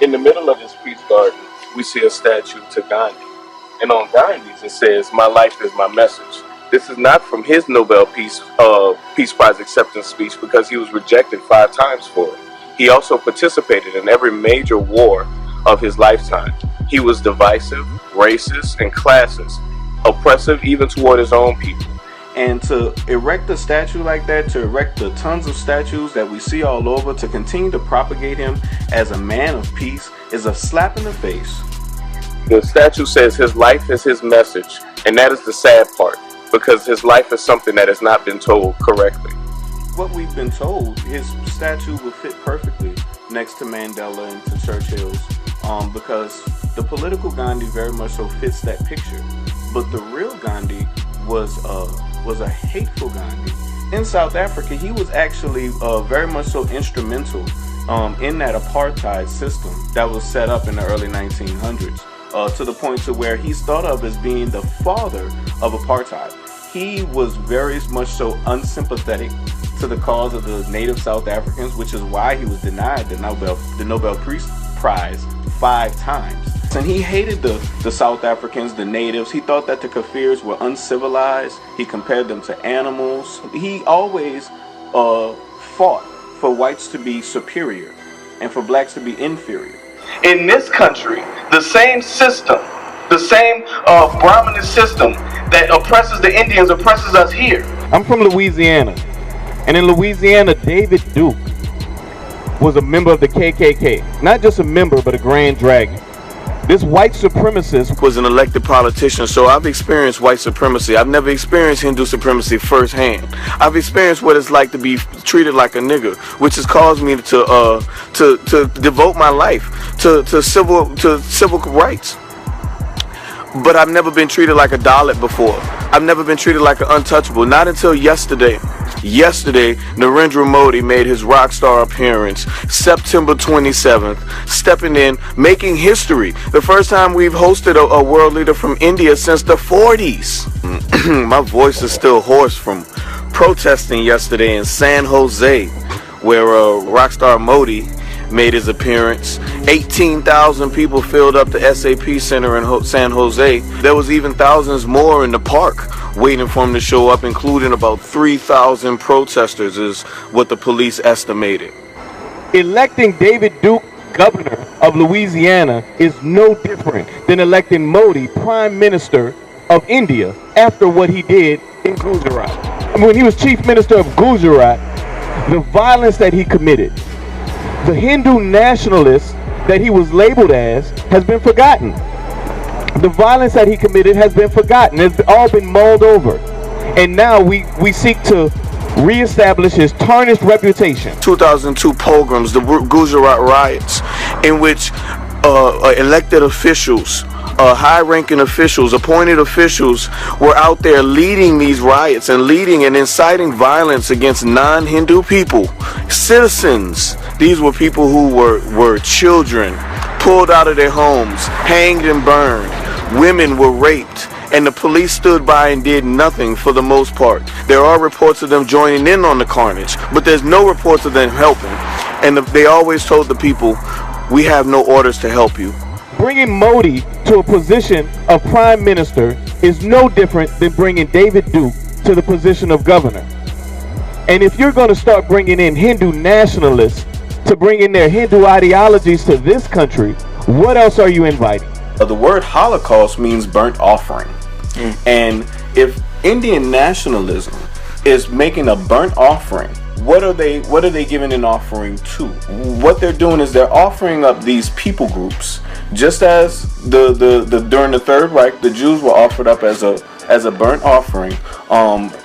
In the middle of this peace garden, we see a statue to Gandhi. And on Gandhi's, it says, "My life is my message." This is not from his Nobel Peace Prize acceptance speech because he was rejected 5 times for it. He also participated in every major war of his lifetime. He was divisive, racist, and classist, oppressive even toward his own people. And to erect a statue like that, to erect the tons of statues that we see all over, to continue to propagate him as a man of peace, is a slap in the face. The statue says his life is his message, and that is the sad part, because his life is something that has not been told correctly. What we've been told, his statue would fit perfectly next to Mandela and to Churchill's, because the political Gandhi very much so fits that picture. But the real Gandhi was a hateful Gandhi. In South Africa, he was actually very much so instrumental in that apartheid system that was set up in the early 1900s, to the point to where he's thought of as being the father of apartheid. He was very much so unsympathetic to the cause of the native South Africans, which is why he was denied the Nobel Peace Prize 5 times. And he hated the South Africans, the natives. He thought that the Kafirs were uncivilized. He compared them to animals. He always fought for whites to be superior and for blacks to be inferior. In this country, the same system, the same Brahminist system that oppresses the Indians oppresses us here. I'm from Louisiana, and in Louisiana, David Duke was a member of the KKK. Not just a member, but a grand dragon. This white supremacist was an elected politician, so I've experienced white supremacy. I've never experienced Hindu supremacy firsthand. I've experienced what it's like to be treated like a nigger, which has caused me to devote my life to civil rights. But I've never been treated like a Dalit before. I've never been treated like an untouchable. Not until yesterday. Yesterday, Narendra Modi made his rock star appearance, September 27th, stepping in, making history. The first time we've hosted a world leader from India since the 40s. My voice is still hoarse from protesting yesterday in San Jose, where rockstar Modi made his appearance. 18,000 people filled up the SAP Center in San Jose. There was even thousands more in the park waiting for him to show up, including about 3,000 protesters is what the police estimated. Electing David Duke governor of Louisiana is no different than electing Modi prime minister of India after what he did in Gujarat. I mean, when he was chief minister of Gujarat, the violence that he committed, the Hindu nationalist that he was labeled as, has been forgotten. The violence that he committed has been forgotten. It's all been mulled over. And now we seek to reestablish his tarnished reputation. 2002 pogroms, the Gujarat riots, in which elected officials, high-ranking officials, appointed officials were out there leading these riots and leading and inciting violence against non-Hindu people, citizens. These were people who were children, pulled out of their homes, hanged and burned. Women were raped, and the police stood by and did nothing for the most part. There are reports of them joining in on the carnage, but there's no reports of them helping. And they always told the people, "We have no orders to help you." Bringing Modi to a position of prime minister is no different than bringing David Duke to the position of governor. And if you're going to start bringing in Hindu nationalists to bring in their Hindu ideologies to this country, what else are you inviting? The word Holocaust means burnt offering. And if Indian nationalism is making a burnt offering, what are they giving an offering to? What they're doing is they're offering up these people groups, just as during the Third Reich, the Jews were offered up as a burnt offering,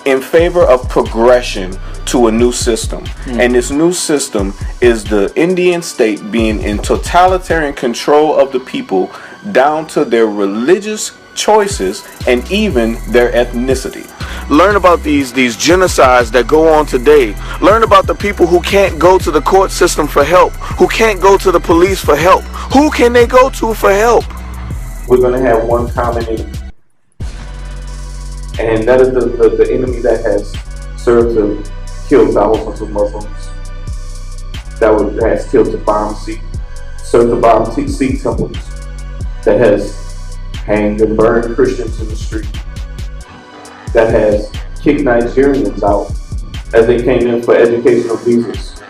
in favor of progression to a new system. And this new system is the Indian state being in totalitarian control of the people, down to their religious choices and even their ethnicity. Learn about these genocides that go on today. Learn about the people who can't go to the court system for help, who can't go to the police for help. Who can they go to for help? We're going to have one common enemy, and that is the enemy that has served to kill thousands of Muslims, that has killed the pharmacy, served to bomb Sikh temples, that has hanged and burned Christians in the street, that has kicked Nigerians out as they came in for educational visas.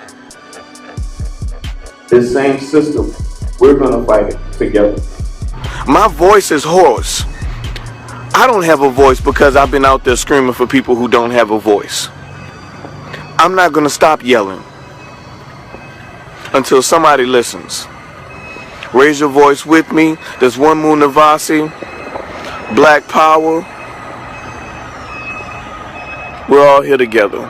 This same system, we're gonna fight it together. My voice is hoarse. I don't have a voice because I've been out there screaming for people who don't have a voice. I'm not gonna stop yelling until somebody listens. Raise your voice with me. There's one Munavasi, Black Power. We're all here together.